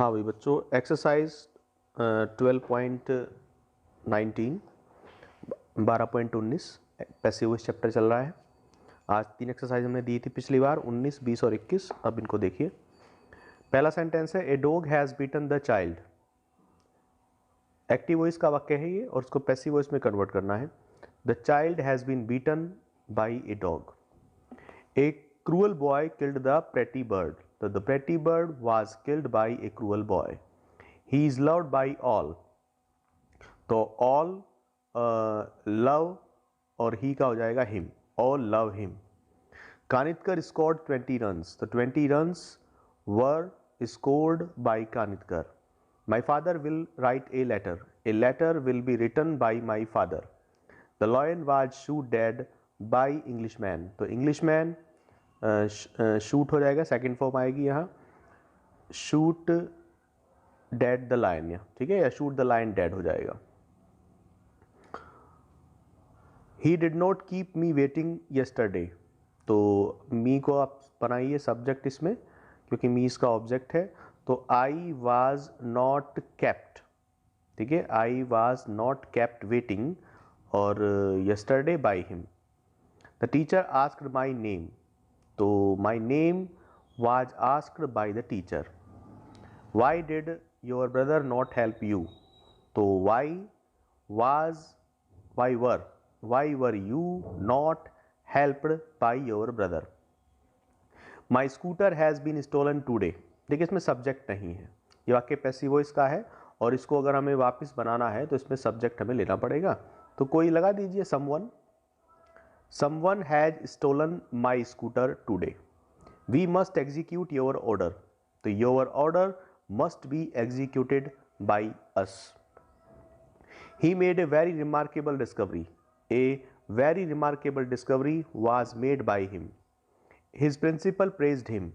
हाँ भाई बच्चों, एक्सरसाइज 12.19 12.19 पैसिव वॉइस चैप्टर चल रहा है। आज 3 एक्सरसाइज हमने दी थी पिछली बार, 19, 20 और 21। अब इनको देखिए। पहला सेंटेंस है, a dog has beaten the child. Active voice का वाक्य है ये और उसको पैसिव वॉइस में कन्वर्ट करना है। The child has been beaten by a dog. A cruel boy killed the pretty bird. The pretty bird was killed by a cruel boy. He is loved by all. तो all love और he का हो जाएगा him. All love him. Kanitkar scored 20 runs. The 20 runs were scored by Kanitkar. My father will write a letter. A letter will be written by my father. The lion was shot dead by Englishman. तो Englishman shoot हो जाएगा, second form आएगी यहाँ, shoot dead the lion, ठीक है, या shoot the lion dead हो जाएगा। He did not keep me waiting yesterday. तो मी को आप बनाइए सब्जेक्ट इसमें, क्योंकि मी इसका ऑब्जेक्ट है। तो आई वॉज नॉट केप्ट, ठीक है, I was not kept waiting और yesterday by him. The teacher asked my name. तो my name was asked by the teacher. Why did your brother not help you? तो why were you not helped by your brother? My scooter has been stolen today. देखिए इसमें subject नहीं है, ये वाक्य passive voice का है और इसको अगर हमें वापस बनाना है तो इसमें सब्जेक्ट हमें लेना पड़ेगा। तो कोई लगा दीजिए, someone has stolen my scooter today. We must execute your order. तो your order must be executed by us. He made a very remarkable discovery. A very remarkable discovery was made by him. His principal praised him.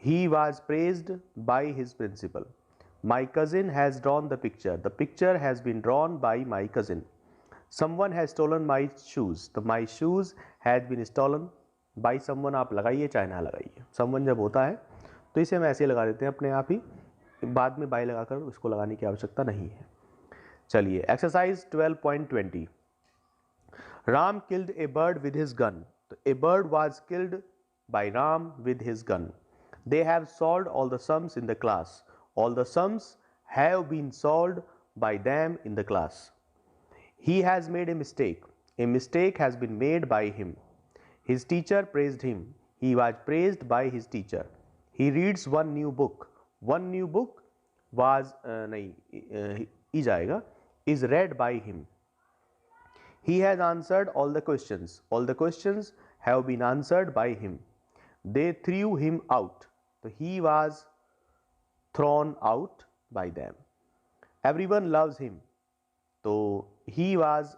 He was praised by his principal. My cousin has drawn the picture. The picture has been drawn by my cousin. Someone has stolen my shoes. तो my shoes had been stolen by someone आप लगाइए चाहे ना लगाइए। Someone जब होता है तो इसे हम ऐसे लगा देते हैं अपने आप ही, बाद में बाई लगाकर इसको लगाने की आवश्यकता नहीं है। चलिए exercise 12.20। Ram killed a bird with his gun. तो a bird was killed by Ram with his gun. They have solved all the sums in the class. All the sums have been solved by them in the class. He has made a mistake. A mistake has been made by him. His teacher praised him. He was praised by his teacher. He reads one new book. One new book was is आएगा, is read by him. He has answered all the questions. All the questions have been answered by him. They threw him out. So he was thrown out by them. Everyone loves him. So he was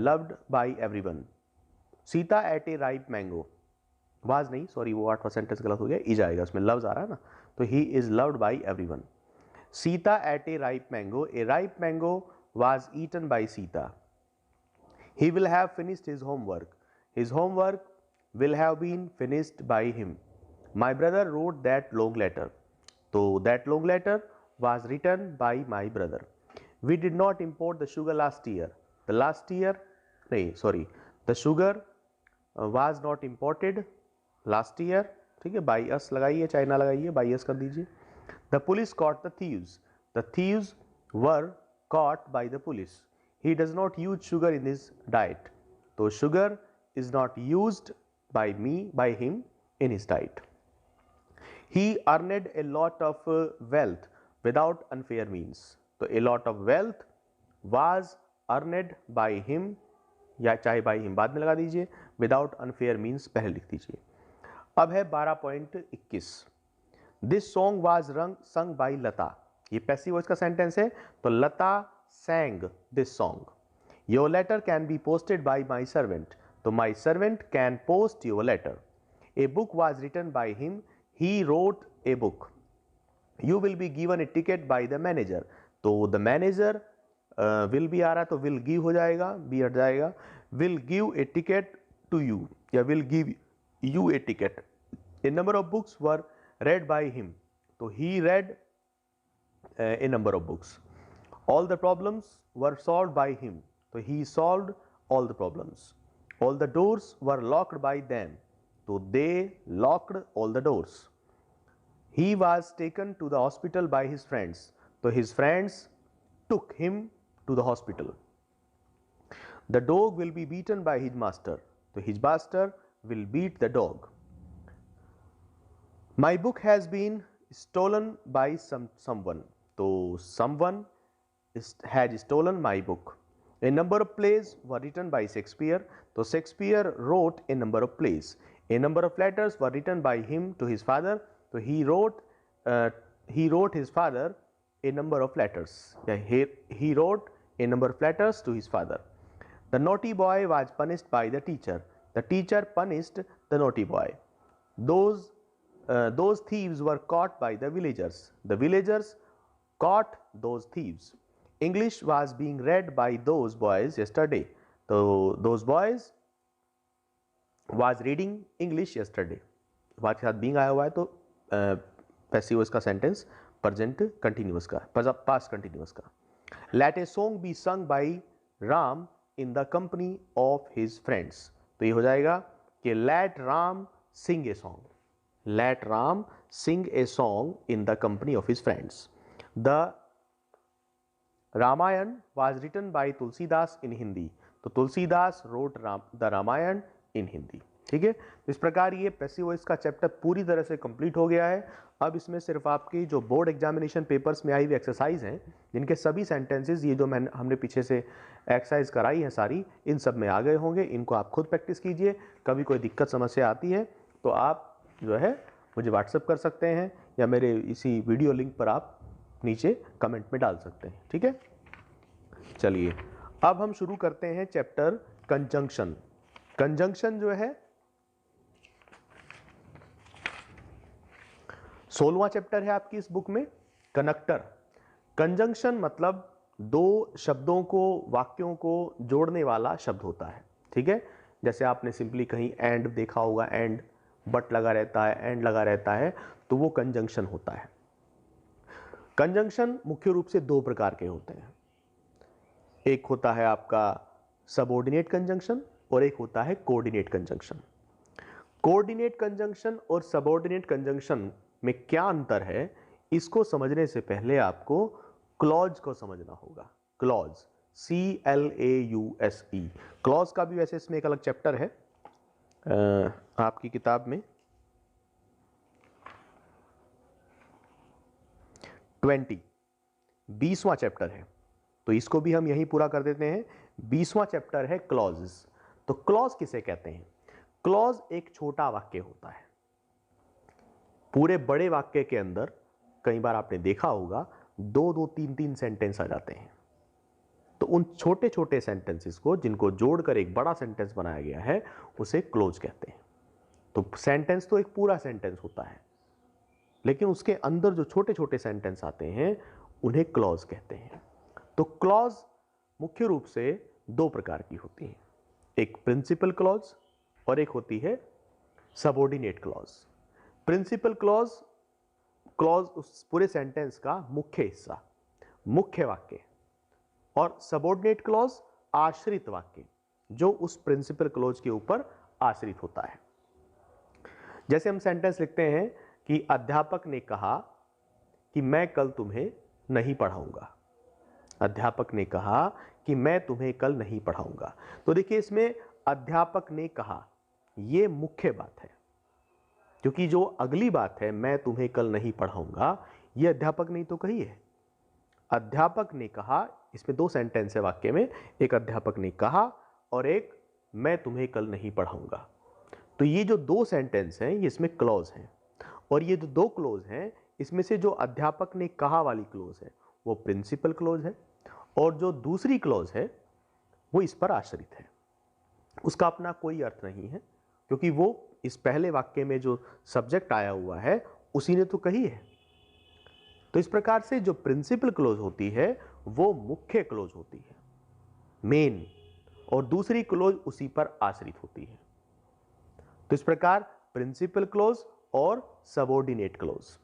loved by everyone. Sita ate a ripe mango. Was नहीं, sorry, वो 8वां sentence गलत हो गया, is आएगा, उसमें loves आ रहा है ना। तो he is loved by everyone. Sita ate a ripe mango. A ripe mango was eaten by Sita. He will have finished his homework. His homework will have been finished by him. My brother wrote that long letter. तो that long letter was written by my brother. We did not import the sugar last year. The last year नहीं, sorry, the sugar was not imported last year, ठीक है, by us लगाइए चाहे ना लगाइए, by us कर दीजिए। The police caught the thieves. The thieves were caught by the police. He does not use sugar in his diet. तो sugar is not used by him in his diet. He earned a lot of wealth without unfair means. तो a lot of wealth was earned by him, या चाहे by him बाद में लगा दीजिए, without unfair means पहले लिख दीजिए। अब है 12.21। This song was sung by Lata. ये पैसिव वॉइस का सेंटेंस है, तो Lata sang this song. Your letter can be posted by my servant. तो my servant can post your letter. A book was written by him. He wrote a book. You will be given a ticket by the manager. तो the manager will भी आ रहा है तो will give हो जाएगा, be हट जाएगा। Will give a ticket to you या will give you a ticket. A number of books were read by him. तो he read a number of books. All the problems were solved by him. So he solved all the problems. All the doors were locked by them. So they locked all the doors. He was taken to the hospital by his friends. So his friends took him to the hospital. The dog will be beaten by his master. So his master will beat the dog. My book has been stolen by someone. So someone has stolen my book. A number of plays were written by Shakespeare. So Shakespeare wrote a number of plays. A number of letters were written by him to his father. So he wrote his father a number of letters. He wrote a number of letters to his father. The naughty boy was punished by the teacher. The teacher punished the naughty boy. Those thieves were caught by the villagers. The villagers caught those thieves. English was being read by those boys yesterday. So those boys was reading English yesterday. Was के साथ being आया हुआ है तो passive voice का sentence present continuous का, past continuous का. Let a song be sung by Ram in the company of his friends. तो ये हो जाएगा कि let Ram sing a song. Let Ram sing a song in the company of his friends. The Ramayana was written by Tulsidas in Hindi. तो Tulsidas wrote the Ramayana in Hindi. ठीक है, इस प्रकार ये पैसिव वॉइस का chapter पूरी तरह से कंप्लीट हो गया है. अब इसमें सिर्फ आपकी जो बोर्ड एग्जामिनेशन पेपर्स में आई हुई एक्सरसाइज हैं, जिनके सभी सेंटेंसेस ये जो हमने पीछे से एक्सरसाइज कराई है सारी, इन सब में आ गए होंगे. इनको आप खुद प्रैक्टिस कीजिए. कभी कोई दिक्कत समस्या आती है तो आप जो है मुझे व्हाट्सएप कर सकते हैं या मेरे इसी वीडियो लिंक पर आप नीचे कमेंट में डाल सकते हैं. ठीक है, चलिए अब हम शुरू करते हैं चैप्टर कंजंक्शन. कंजंक्शन जो है 16वां चैप्टर है आपकी इस बुक में. कनेक्टर. कंजंक्शन मतलब दो शब्दों को, वाक्यों को जोड़ने वाला शब्द होता है. ठीक है, जैसे आपने सिंपली कहीं एंड देखा होगा, एंड बट लगा रहता है, एंड लगा रहता है, तो वो कंजंक्शन होता है. कंजंक्शन मुख्य रूप से दो प्रकार के होते हैं. एक होता है आपका सबऑर्डिनेट कंजंक्शन और एक होता है कोऑर्डिनेट कंजंक्शन. कोऑर्डिनेट कंजंक्शन और सबऑर्डिनेट कंजंक्शन में क्या अंतर है, इसको समझने से पहले आपको क्लॉज को समझना होगा. Clause, CLAUSE. क्लॉज का भी वैसे इसमें एक अलग चैप्टर है आपकी किताब में 20वां चैप्टर है, तो इसको भी हम यहीं पूरा कर देते हैं. 20वां चैप्टर है क्लॉजेस. तो क्लॉज किसे कहते हैं? क्लॉज एक छोटा वाक्य होता है. पूरे बड़े वाक्य के अंदर कई बार आपने देखा होगा 2-2, 3-3 सेंटेंस आ जाते हैं. तो उन छोटे छोटे सेंटेंसेस को जिनको जोड़कर एक बड़ा सेंटेंस बनाया गया है उसे क्लोज कहते हैं. तो सेंटेंस तो एक पूरा सेंटेंस होता है, लेकिन उसके अंदर जो छोटे छोटे सेंटेंस आते हैं उन्हें क्लॉज कहते हैं. तो क्लॉज मुख्य रूप से दो प्रकार की होती हैं. एक प्रिंसिपल क्लॉज और एक होती है subordinate clause. Principal clause, clause उस पूरे सेंटेंस का मुख्य हिस्सा, मुख्य वाक्य, और सबऑर्डिनेट क्लॉज आश्रित वाक्य जो उस प्रिंसिपल क्लॉज के ऊपर आश्रित होता है. जैसे हम सेंटेंस लिखते हैं कि अध्यापक ने कहा कि मैं कल तुम्हें नहीं पढ़ाऊंगा. अध्यापक ने कहा कि मैं तुम्हें कल नहीं पढ़ाऊंगा. तो देखिए इसमें अध्यापक ने कहा, यह मुख्य बात है, क्योंकि जो अगली बात है मैं तुम्हें कल नहीं पढ़ाऊंगा, यह अध्यापक ने तो कही है. अध्यापक ने कहा, इसमें दो सेंटेंस है वाक्य में, एक अध्यापक ने कहा और एक मैं तुम्हें कल नहीं पढ़ाऊंगा. तो ये जो दो सेंटेंस हैं ये इसमें क्लॉज हैं, और ये जो दो क्लॉज हैं इसमें से जो अध्यापक ने कहा वाली क्लॉज है वो प्रिंसिपल क्लॉज है, और जो दूसरी क्लॉज है वो इस पर आश्रित है. उसका अपना कोई अर्थ नहीं है, क्योंकि वो इस पहले वाक्य में जो सब्जेक्ट आया हुआ है उसी ने तो कही है. तो इस प्रकार से जो प्रिंसिपल क्लॉज होती है वो मुख्य क्लॉज होती है, मेन, और दूसरी क्लॉज उसी पर आश्रित होती है. तो इस प्रकार प्रिंसिपल क्लॉज और सबऑर्डिनेट क्लॉज.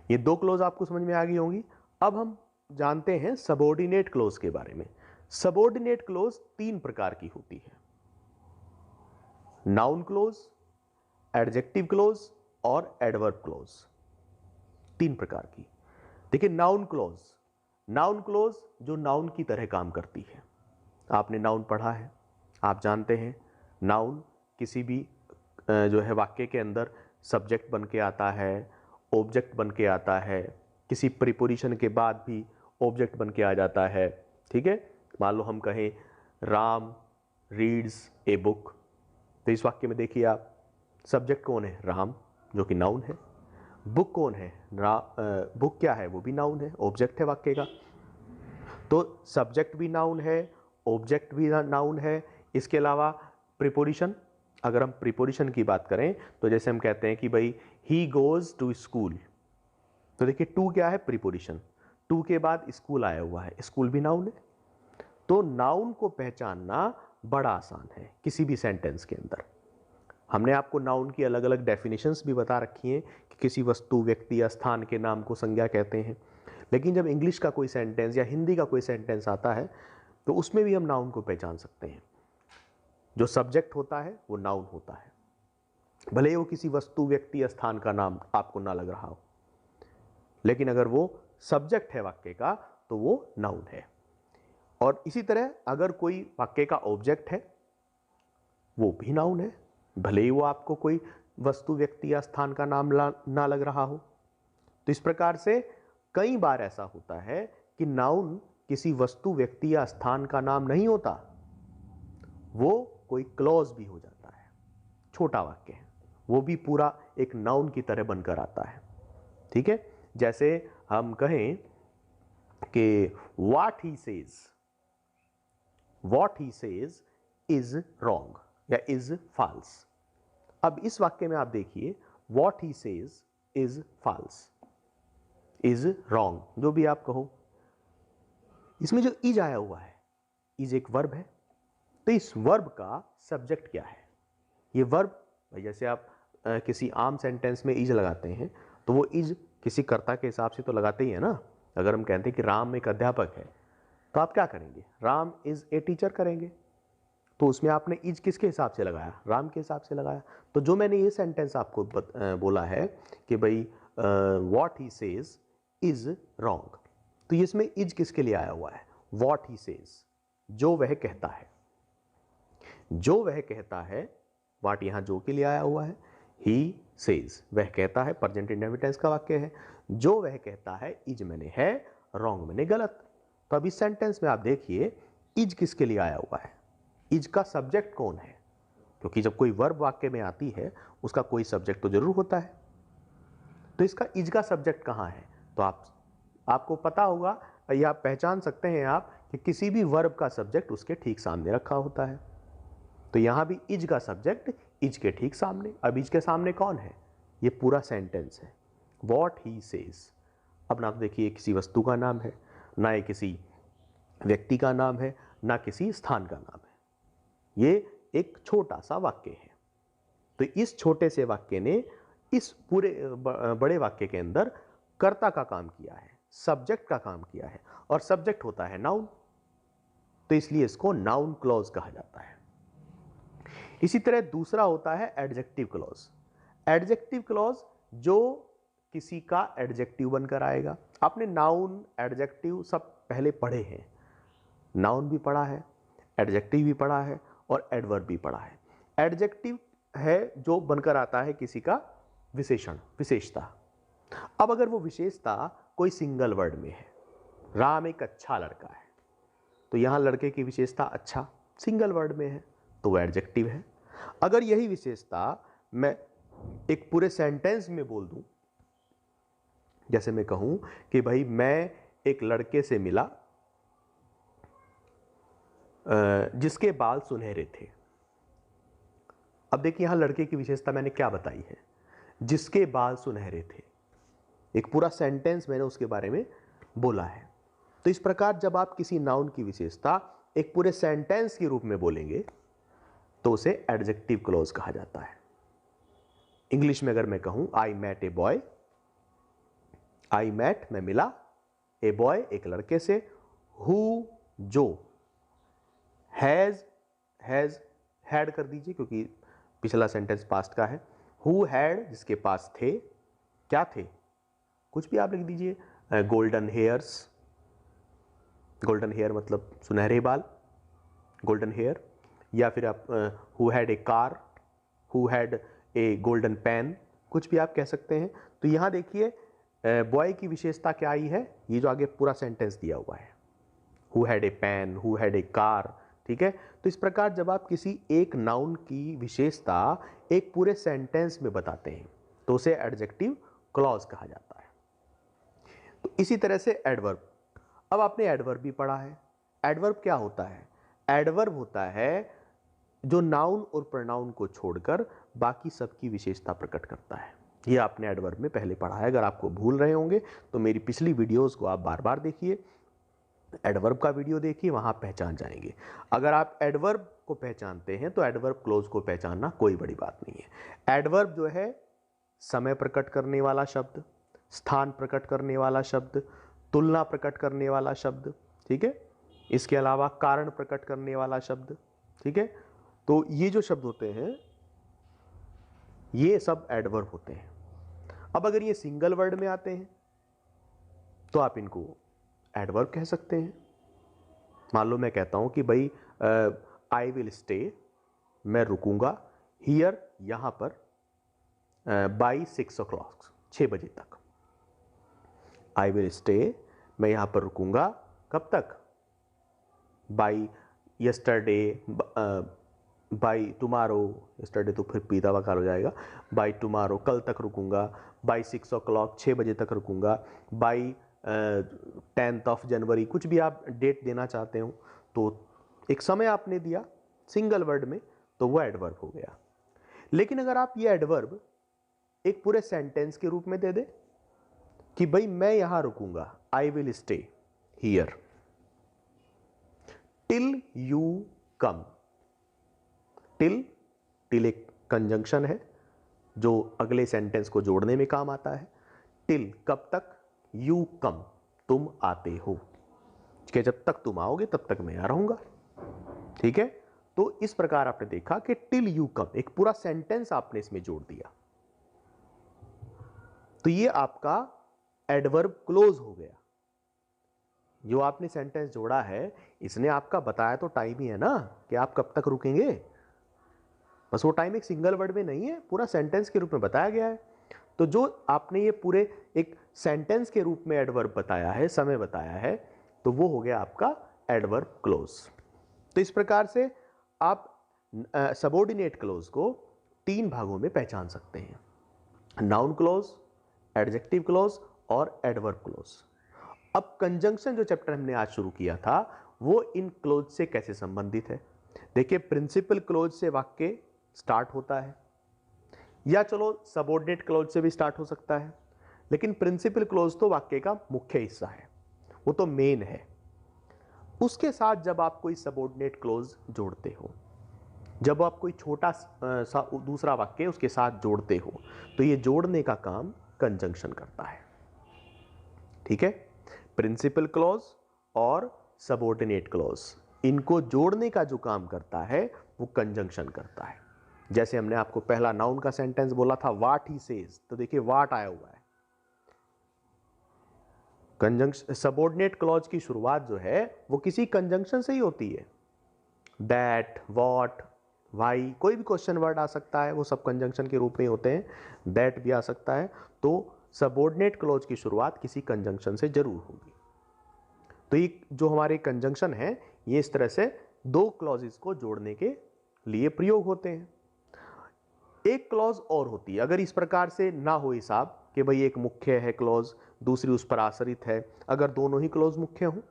ये दो क्लोज आपको समझ में आ गई होंगी। अब हम जानते हैं सबऑर्डिनेट क्लोज के बारे में। सबऑर्डिनेट क्लोज तीन प्रकार की होती है, नाउन क्लोज, एडजेक्टिव क्लोज और एडवर्ब क्लोज, तीन प्रकार की। देखिए नाउन क्लोज, नाउन क्लोज जो नाउन की तरह काम करती है। आपने नाउन पढ़ा है, आप जानते हैं नाउन किसी भी जो है वाक्य के अंदर सब्जेक्ट बन के आता है, ऑब्जेक्ट बन के आता है, किसी प्रीपोजिशन के बाद भी ऑब्जेक्ट बन के आ जाता है। ठीक है, मान लो हम कहें राम रीड्स ए बुक, तो इस वाक्य में देखिए आप सब्जेक्ट कौन है, राम जो कि नाउन है। बुक कौन है, बुक क्या है, वो भी नाउन है, ऑब्जेक्ट है वाक्य का। तो सब्जेक्ट भी नाउन है, ऑब्जेक्ट भी नाउन है। इसके अलावा प्रीपोजिशन, अगर हम प्रीपोजिशन की बात करें तो जैसे हम कहते हैं कि भाई ही गोज टू स्कूल, तो देखिए टू क्या है, प्रीपोजिशन, टू के बाद स्कूल आया हुआ है, स्कूल भी नाउन है। तो नाउन को पहचानना बड़ा आसान है किसी भी सेंटेंस के अंदर। हमने आपको नाउन की अलग अलग डेफिनेशंस भी बता रखी हैं कि किसी वस्तु, व्यक्ति या स्थान के नाम को संज्ञा कहते हैं। लेकिन जब इंग्लिश का कोई सेंटेंस या हिंदी का कोई सेंटेंस आता है तो उसमें भी हम नाउन को पहचान सकते हैं। जो सब्जेक्ट होता है वो नाउन होता है, भले ही वो किसी वस्तु, व्यक्ति या स्थान का नाम आपको ना लग रहा हो, लेकिन अगर वो सब्जेक्ट है वाक्य का तो वो नाउन है। और इसी तरह अगर कोई वाक्य का ऑब्जेक्ट है वो भी नाउन है, भले ही वो आपको कोई वस्तु, व्यक्ति या स्थान का नाम ना लग रहा हो। तो इस प्रकार से कई बार ऐसा होता है कि नाउन किसी वस्तु, व्यक्ति या स्थान का नाम नहीं होता, वो कोई क्लॉज भी हो जाता है, छोटा वाक्य है, वो भी पूरा एक नाउन की तरह बनकर आता है। ठीक है, जैसे हम कहें कि what he says is wrong या इज फॉल्स। अब इस वाक्य में आप देखिए what he says is false, is wrong, जो भी आप कहो, इसमें जो इज आया हुआ है, इज एक वर्ब है। तो इस वर्ब का सब्जेक्ट क्या है, ये वर्ब, जैसे आप किसी आम सेंटेंस में इज लगाते हैं तो वो इज किसी कर्ता के हिसाब से तो लगाते ही है ना। अगर हम कहते हैं कि राम एक अध्यापक है तो आप क्या करेंगे, राम इज ए टीचर करेंगे, तो उसमें आपने इज किसके हिसाब से लगाया, राम के हिसाब से लगाया। तो जो मैंने ये सेंटेंस आपको बोला है कि भाई what he says is wrong, तो इसमें इज किसके लिए आया हुआ है, व्हाट ही सेज, जो वह कहता है, जो वह कहता है, व्हाट यहां जो के लिए आया हुआ है, ही सेज वह कहता है, प्रेजेंट इंडेफिनिट का वाक्य है, जो वह कहता है, इज मैंने है, रॉन्ग मैंने गलत। तो अब इस सेंटेंस में आप देखिए इज किसके लिए आया हुआ है, इज का सब्जेक्ट कौन है, क्योंकि जब कोई वर्ब वाक्य में आती है उसका कोई सब्जेक्ट तो जरूर होता है। तो इसका इज का सब्जेक्ट कहां है, तो आपको पता होगा या आप पहचान सकते हैं आप कि किसी भी वर्ब का सब्जेक्ट उसके ठीक सामने रखा होता है। तो यहां भी इज का सब्जेक्ट इज के ठीक सामने। अब इज के सामने कौन है, ये पूरा सेंटेंस है, व्हाट ही सेज। अब ना तो देखिए किसी वस्तु का नाम है, ना ये किसी व्यक्ति का नाम है, ना किसी स्थान का नाम है, ये एक छोटा सा वाक्य है। तो इस छोटे से वाक्य ने इस पूरे बड़े वाक्य के अंदर कर्ता का काम किया है, सब्जेक्ट का काम किया है, और सब्जेक्ट होता है नाउन, तो इसलिए इसको नाउन क्लॉज कहा जाता है। इसी तरह दूसरा होता है एडजेक्टिव क्लॉज। एडजेक्टिव क्लॉज जो किसी का एडजेक्टिव बनकर आएगा। आपने नाउन, एडजेक्टिव सब पहले पढ़े हैं, नाउन भी पढ़ा है, एडजेक्टिव भी पढ़ा है और एडवर्ब भी पढ़ा है। एडजेक्टिव है जो बनकर आता है किसी का विशेषण, विशेषता। अब अगर वो विशेषता कोई सिंगल वर्ड में है, राम एक अच्छा लड़का है, तो यहां लड़के की विशेषता अच्छा सिंगल वर्ड में है तो वो एडजेक्टिव है। अगर यही विशेषता मैं एक पूरे सेंटेंस में बोल दूं, जैसे मैं कहूं कि भाई मैं एक लड़के से मिला जिसके बाल सुनहरे थे। अब देखिए यहां लड़के की विशेषता मैंने क्या बताई है, जिसके बाल सुनहरे थे। एक पूरा सेंटेंस मैंने उसके बारे में बोला है। तो इस प्रकार जब आप किसी नाउन की विशेषता एक पूरे सेंटेंस के रूप में बोलेंगे तो उसे एडजेक्टिव क्लॉज कहा जाता है। इंग्लिश में अगर मैं कहूं I met a boy, I met मैं मिला, ए बॉय एक लड़के से, हु जो, हैज हैड कर दीजिए क्योंकि पिछला सेंटेंस पास्ट का है, हु हैड जिसके पास थे, क्या थे, कुछ भी आप लिख दीजिए, गोल्डन हेयर्स, गोल्डन हेयर मतलब सुनहरे बाल, गोल्डन हेयर, या फिर आप who had a car, who had a golden pen, कुछ भी आप कह सकते हैं। तो यहां देखिए बॉय की विशेषता क्या आई है, ये जो आगे पूरा सेंटेंस दिया हुआ है, who had a pen, who had a car, ठीक है। तो इस प्रकार जब आप किसी एक नाउन की विशेषता एक पूरे सेंटेंस में बताते हैं तो उसे एडजेक्टिव क्लॉज कहा जाता है। तो इसी तरह से एडवर्ब, अब आपने एडवर्ब भी पढ़ा है। एडवर्ब क्या होता है? एडवर्ब होता है जो नाउन और प्रोनाउन को छोड़कर बाकी सबकी विशेषता प्रकट करता है। ये आपने एडवर्ब में पहले पढ़ा है, अगर आपको भूल रहे होंगे तो मेरी पिछली वीडियोस को आप बार बार देखिए, एडवर्ब का वीडियो देखिए, वहां पहचान जाएंगे। अगर आप एडवर्ब को पहचानते हैं तो एडवर्ब क्लोज को पहचानना कोई बड़ी बात नहीं है। एडवर्ब जो है समय प्रकट करने वाला शब्द, स्थान प्रकट करने वाला शब्द, तुलना प्रकट करने वाला शब्द, ठीक है, इसके अलावा कारण प्रकट करने वाला शब्द, ठीक है। तो ये जो शब्द होते हैं ये सब एडवर्ब होते हैं। अब अगर ये सिंगल वर्ड में आते हैं तो आप इनको एडवर्ब कह सकते हैं। मान लो मैं कहता हूं कि भाई आई विल स्टे, मैं रुकूंगा, हियर यहां पर, बाई 6 o'clock 6 बजे तक। आई विल स्टे, मैं यहां पर रुकूंगा, कब तक? By yesterday, by tomorrow, yesterday तो फिर पीता हुआ काल हो जाएगा, बाई टुमारो कल तक रुकूंगा, बाई 6 o'clock 6 बजे तक रुकूंगा, बाई 10th जनवरी, कुछ भी आप डेट देना चाहते हो तो एक समय आपने दिया सिंगल वर्ड में तो वो एडवर्ब हो गया। लेकिन अगर आप ये एडवर्ब एक पूरे सेंटेंस के रूप में दे दे कि भाई मैं यहां रुकूंगा, I will stay here till you come. Till एक कंजंक्शन है जो अगले सेंटेंस को जोड़ने में काम आता है। टिल कब तक, यू कम तुम आते हो, कि जब तक तुम आओगे तब तक मैं यहाँ रहूंगा, ठीक है। तो इस प्रकार आपने देखा कि टिल यू कम एक पूरा सेंटेंस आपने इसमें जोड़ दिया, तो ये आपका एडवर्ब क्लोज हो गया। जो आपने सेंटेंस जोड़ा है इसने आपका बताया तो टाइम ही है ना कि आप कब तक रुकेंगे, बस वो टाइम एक सिंगल वर्ड में नहीं है, पूरा सेंटेंस के रूप में बताया गया है। तो जो आपने ये पूरे एक सेंटेंस के रूप में एडवर्ब बताया है, समय बताया है, तो वो हो गया आपका एडवर्ब क्लोज। तो इस प्रकार से आप सबऑर्डिनेट क्लोज को 3 भागों में पहचान सकते हैं, नाउन क्लोज, एडजेक्टिव क्लोज और एडवर्ब क्लोज। अब कंजंक्शन जो चैप्टर हमने आज शुरू किया था वो इन क्लोज से कैसे संबंधित है। देखिए प्रिंसिपल क्लोज से वाक्य स्टार्ट होता है, या चलो सबऑर्डिनेट क्लोज से भी स्टार्ट हो सकता है, लेकिन प्रिंसिपल क्लोज तो वाक्य का मुख्य हिस्सा है, वो तो मेन है। उसके साथ जब आप कोई सबऑर्डिनेट क्लोज जोड़ते हो, जब आप कोई छोटा सा दूसरा वाक्य उसके साथ जोड़ते हो, तो ये जोड़ने का काम कंजंक्शन करता है, ठीक है। प्रिंसिपल क्लोज और सबऑर्डिनेट क्लोज, इनको जोड़ने का जो काम करता है वो कंजंक्शन करता है। जैसे हमने आपको पहला नाउन का सेंटेंस बोला था व्हाट ही सेज, तो देखिए व्हाट आया हुआ है। कंजंक्शन सबऑर्डिनेट क्लॉज की शुरुआत जो है वो किसी कंजंक्शन से ही होती है। दैट, व्हाट, व्हाई, कोई भी क्वेश्चन वर्ड आ सकता है, वो सब कंजंक्शन के रूप में होते हैं। दैट भी आ सकता है, तो सबऑर्डिनेट क्लॉज की शुरुआत किसी कंजंक्शन से जरूर होगी। तो ये जो हमारे कंजंक्शन है ये इस तरह से 2 क्लॉजेस को जोड़ने के लिए प्रयोग होते हैं। एक क्लॉज और होती है, अगर इस प्रकार से ना हो हिसाब कि भाई एक मुख्य है क्लॉज, दूसरी उस पर आश्रित है, अगर दोनों ही क्लॉज मुख्य हो,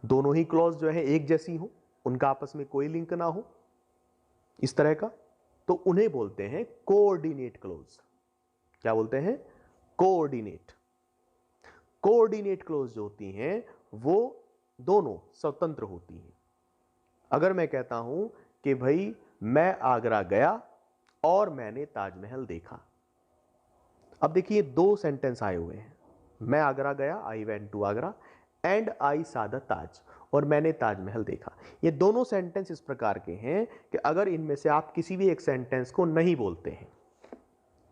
दोनों ही क्लॉज जो है एक जैसी हो, उनका आपस में कोई लिंक ना हो इस तरह का, तो उन्हें बोलते हैं कोऑर्डिनेट क्लॉज। क्या बोलते हैं? कोऑर्डिनेट। कोऑर्डिनेट क्लॉज जो होती हैं वो दोनों स्वतंत्र होती हैं। अगर मैं कहता हूं कि भाई मैं आगरा गया और मैंने ताजमहल देखा, अब देखिए 2 सेंटेंस आए हुए हैं, मैं आगरा गया, I went to Agra, and I saw the ताज, और मैंने ताजमहल देखा। ये दोनों सेंटेंस इस प्रकार के हैं कि अगर इनमें से आप किसी भी एक सेंटेंस को नहीं बोलते हैं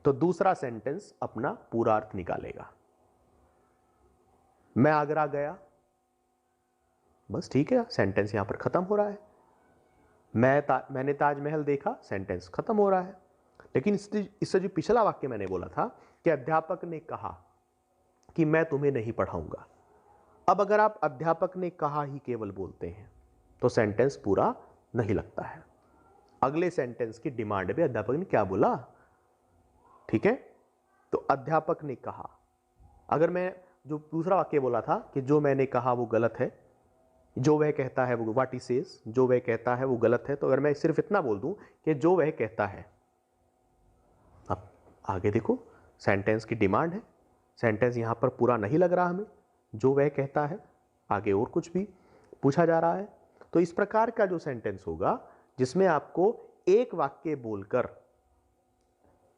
तो दूसरा सेंटेंस अपना पूरा अर्थ निकालेगा। मैं आगरा गया, बस ठीक है, सेंटेंस यहां पर खत्म हो रहा है। मैंने ताजमहल देखा, सेंटेंस खत्म हो रहा है। लेकिन इससे जो पिछला वाक्य मैंने बोला था कि अध्यापक ने कहा कि मैं तुम्हें नहीं पढ़ाऊंगा, अब अगर आप अध्यापक ने कहा ही केवल बोलते हैं तो सेंटेंस पूरा नहीं लगता है। अगले सेंटेंस की डिमांड में अध्यापक ने क्या बोला, ठीक है, तो अध्यापक ने कहा। अगर मैं जो दूसरा वाक्य बोला था कि जो मैंने कहा वो गलत है, जो वह कहता है वो, व्हाट ही सेज, जो वह कहता है वो गलत है, तो अगर मैं सिर्फ इतना बोल दूं कि जो वह कहता है, अब आगे देखो सेंटेंस की डिमांड है, सेंटेंस यहां पर पूरा नहीं लग रहा हमें, जो वह कहता है, आगे और कुछ भी पूछा जा रहा है। तो इस प्रकार का जो सेंटेंस होगा जिसमें आपको एक वाक्य बोलकर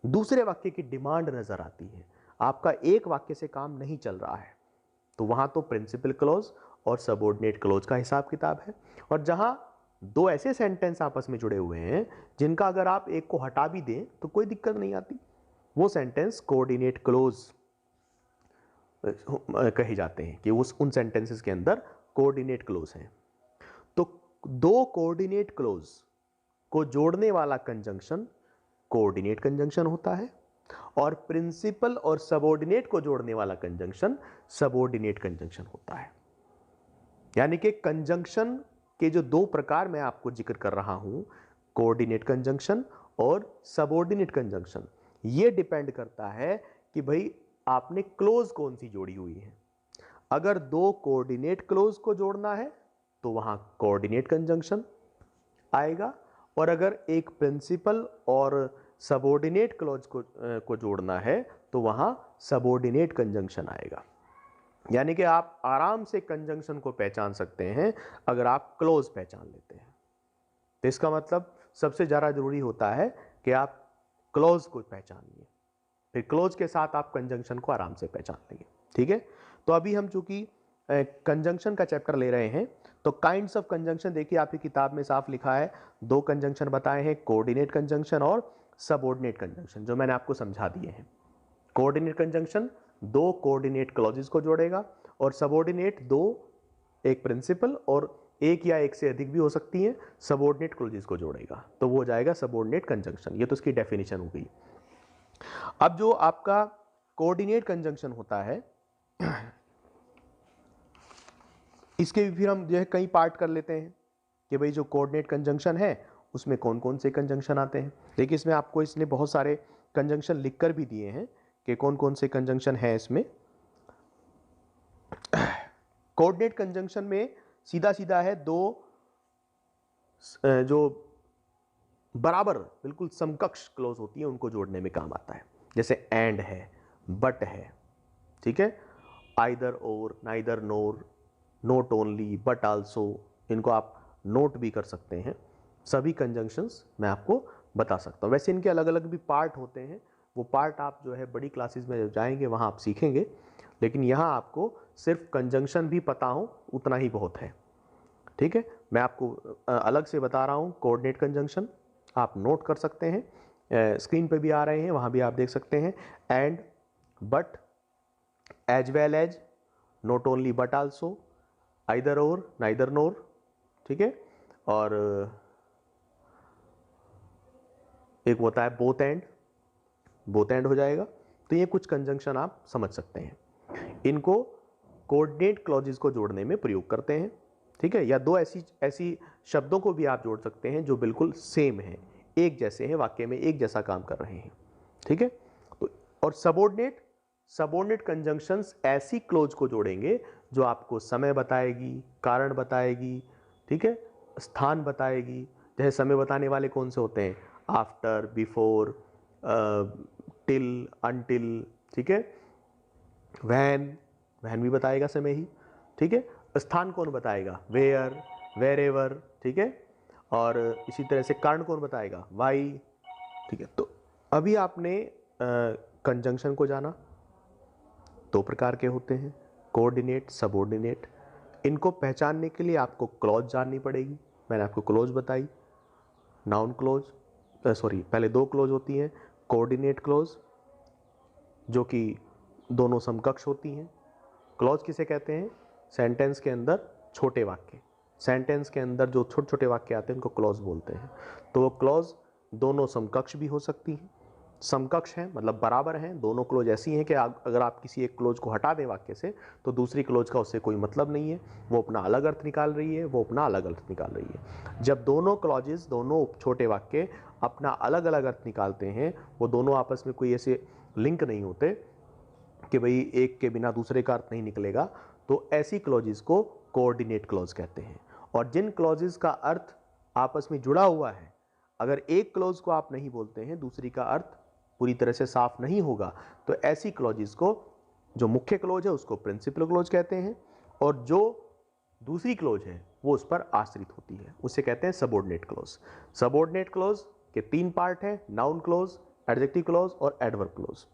दूसरे वाक्य की डिमांड नजर आती है, आपका एक वाक्य से काम नहीं चल रहा है, तो वहां तो प्रिंसिपल क्लॉज और सबऑर्डिनेट क्लॉज का हिसाब किताब है। और जहां दो ऐसे सेंटेंस आपस में जुड़े हुए हैं जिनका अगर आप एक को हटा भी दें तो कोई दिक्कत नहीं आती, वो सेंटेंस कोऑर्डिनेट क्लॉज कहे जाते हैं कि उन सेंटेंसेस के अंदर कोऑर्डिनेट क्लॉज हैं। तो दो कोऑर्डिनेट क्लॉज को जोड़ने वाला कंजंक्शन कोऑर्डिनेट कंजंक्शन होता है, और प्रिंसिपल और सबऑर्डिनेट को जोड़ने वाला कंजंक्शन सबऑर्डिनेट कंजंक्शन होता है। यानी कि कंजंक्शन के जो दो प्रकार मैं आपको जिक्र कर रहा हूं, कोऑर्डिनेट कंजंक्शन और सबऑर्डिनेट कंजंक्शन, ये डिपेंड करता है कि भाई आपने क्लोज कौन सी जोड़ी हुई है। अगर दो कोऑर्डिनेट क्लोज को जोड़ना है तो वहां कोऑर्डिनेट कंजंक्शन आएगा, और अगर एक प्रिंसिपल और सबऑर्डिनेट क्लॉज को जोड़ना है तो वहां सबऑर्डिनेट कंजंक्शन आएगा। यानी कि आप आराम से कंजंक्शन को पहचान सकते हैं अगर आप क्लोज पहचान लेते हैं। तो इसका मतलब सबसे ज़्यादा जरूरी होता है कि आप क्लोज को पहचानिए, फिर क्लोज के साथ आप कंजंक्शन को आराम से पहचान लेंगे। ठीक है, तो अभी हम चूंकि कंजंक्शन का चैप्टर ले रहे हैं तो काइंड्स ऑफ कंजंक्शन देखिए आपकी किताब में साफ लिखा है, दो कंजंक्शन बताए हैं, कोऑर्डिनेट कंजंक्शन और सबऑर्डिनेट कंजंक्शन, जो मैंने आपको समझा दिए हैं। कोऑर्डिनेट कंजंक्शन दो कोऑर्डिनेट क्लॉजेस को जोड़ेगा, और सबऑर्डिनेट दो, एक प्रिंसिपल और एक या एक से अधिक भी हो सकती हैं, सबऑर्डिनेट क्लॉजेस को जोड़ेगा, तो वो हो जाएगा सबऑर्डिनेट कंजंक्शन। ये तो उसकी डेफिनेशन हो गई। अब जो आपका कोऑर्डिनेट कंजंक्शन होता है इसके भी फिर हम जो है कई पार्ट कर लेते हैं कि भाई जो कोऑर्डिनेट कंजंक्शन है उसमें कौन कौन से कंजंक्शन आते हैं। देखिए इसमें आपको इसने बहुत सारे कंजंक्शन लिखकर भी दिए हैं कि कौन कौन से कंजंक्शन है इसमें। कोऑर्डिनेट कंजंक्शन में सीधा सीधा है, दो जो बराबर बिल्कुल समकक्ष क्लॉज होती है उनको जोड़ने में काम आता है, जैसे एंड है, बट है, ठीक है, either or, neither NOR, note only, but also, इनको आप नोट भी कर सकते हैं। सभी कंजंक्शंस मैं आपको बता सकता हूँ। वैसे इनके अलग अलग भी पार्ट होते हैं, वो पार्ट आप जो है बड़ी क्लासेस में जब जाएंगे वहाँ आप सीखेंगे, लेकिन यहाँ आपको सिर्फ कंजंक्शन भी पता हो उतना ही बहुत है। ठीक है, मैं आपको अलग से बता रहा हूँ। कोऑर्डिनेट कंजंक्शन आप नोट कर सकते हैं, स्क्रीन पे भी आ रहे हैं, वहाँ भी आप देख सकते हैं। And, but, as well as, not only but also, either or, neither nor, ठीक है, और एक होता है बोथ एंड, बोथ एंड हो जाएगा। तो ये कुछ कंजंक्शन आप समझ सकते हैं, इनको कोऑर्डिनेट क्लॉजेस को जोड़ने में प्रयोग करते हैं। ठीक है, या दो ऐसी शब्दों को भी आप जोड़ सकते हैं जो बिल्कुल सेम है, एक जैसे हैं, वाक्य में एक जैसा काम कर रहे हैं। ठीक है, तो और सबऑर्डिनेट कंजंक्शंस ऐसी क्लोज को जोड़ेंगे जो आपको समय बताएगी, कारण बताएगी, ठीक है, स्थान बताएगी। जैसे समय बताने वाले कौन से होते हैं, आफ्टर, बिफोर, टिल, अनटिल, ठीक है, व्हेन, व्हेन भी बताएगा समय ही, ठीक है। स्थान कौन बताएगा, वेयर, वेर एवर, ठीक है, और इसी तरह से कारण कौन बताएगा, वाई, ठीक है। तो अभी आपने कंजंक्शन को जाना, दो प्रकार के होते हैं, कोऑर्डिनेट, सबऑर्डिनेट। इनको पहचानने के लिए आपको क्लॉज जाननी पड़ेगी। मैंने आपको क्लॉज बताई, नाउन क्लॉज, पहले दो क्लॉज होती हैं, कोऑर्डिनेट क्लॉज जो कि दोनों समकक्ष होती हैं। क्लॉज किसे कहते हैं? सेंटेंस के अंदर छोटे वाक्य, सेंटेंस के अंदर जो छोटे छोटे वाक्य आते हैं उनको क्लॉज बोलते हैं। तो वो क्लॉज दोनों समकक्ष भी हो सकती हैं। समकक्ष हैं मतलब बराबर हैं, दोनों क्लॉज ऐसी हैं कि अगर आप किसी एक क्लॉज को हटा दें वाक्य से तो दूसरी क्लॉज का उससे कोई मतलब नहीं है, वो अपना अलग अर्थ निकाल रही है, वो अपना अलग अर्थ निकाल रही है। जब दोनों क्लॉजेस, दोनों छोटे वाक्य अपना अलग अलग अर्थ निकालते हैं, वो दोनों आपस में कोई ऐसे लिंक नहीं होते कि भाई एक के बिना दूसरे का अर्थ नहीं निकलेगा, तो ऐसी क्लॉजेस को कोऑर्डिनेट क्लॉज कहते हैं। और जिन क्लॉजेस का अर्थ आपस में जुड़ा हुआ है, अगर एक क्लॉज को आप नहीं बोलते हैं, दूसरी का अर्थ पूरी तरह से साफ नहीं होगा, तो ऐसी क्लॉजेस को, जो मुख्य क्लॉज है उसको प्रिंसिपल क्लॉज कहते हैं, और जो दूसरी क्लॉज है वो उस पर आश्रित होती है, उसे कहते हैं सबऑर्डिनेट क्लॉज। सबऑर्डिनेट क्लॉज के तीन पार्ट हैं, नाउन क्लॉज, एडजेक्टिव क्लॉज और एडवर्ब क्लॉज।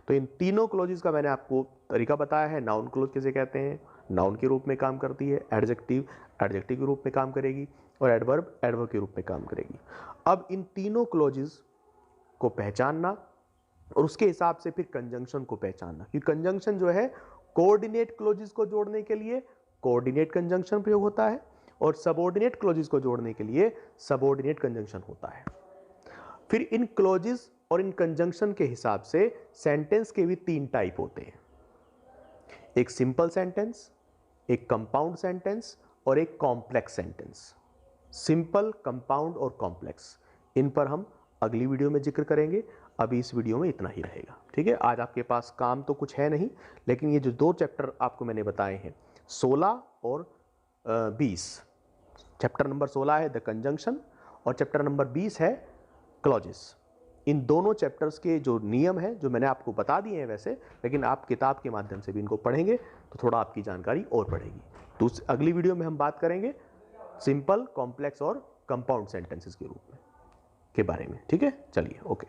तो इन तीनों क्लॉजेस का मैंने आपको तरीका बताया है। नाउन क्लॉज किसे कहते हैं? नाउन के रूप में काम करती है, एडजेक्टिव एडजेक्टिव के रूप में काम करेगी, और एडवर्ब एडवर्ब के रूप में काम करेगी। अब इन तीनों क्लॉजेस को पहचानना और उसके हिसाब से फिर कंजंक्शन को पहचानना, क्योंकि कंजंक्शन जो है कोऑर्डिनेट क्लॉजेस को जोड़ने के लिए कोऑर्डिनेट कंजंक्शन प्रयोग होता है, और सबऑर्डिनेट क्लॉजेस को जोड़ने के लिए सबऑर्डिनेट कंजंक्शन होता है। फिर इन क्लॉजेस और इन कंजंक्शन के हिसाब से सेंटेंस के भी तीन टाइप होते हैं, एक सिंपल सेंटेंस, एक कंपाउंड सेंटेंस और एक कॉम्प्लेक्स सेंटेंस। सिंपल, कंपाउंड और कॉम्प्लेक्स, इन पर हम अगली वीडियो में जिक्र करेंगे। अभी इस वीडियो में इतना ही रहेगा, ठीक है। आज आपके पास काम तो कुछ है नहीं, लेकिन ये जो दो चैप्टर आपको मैंने बताए हैं 16 और 20, चैप्टर नंबर 16 है द कंजंक्शन और चैप्टर नंबर 20 है क्लॉजेस। इन दोनों चैप्टर्स के जो नियम हैं जो मैंने आपको बता दिए हैं वैसे, लेकिन आप किताब के माध्यम से भी इनको पढ़ेंगे तो थोड़ा आपकी जानकारी और बढ़ेगी। तो अगली वीडियो में हम बात करेंगे सिंपल, कॉम्प्लेक्स और कंपाउंड सेंटेंसेस के रूप में के बारे में, ठीक है। चलिए, ओके।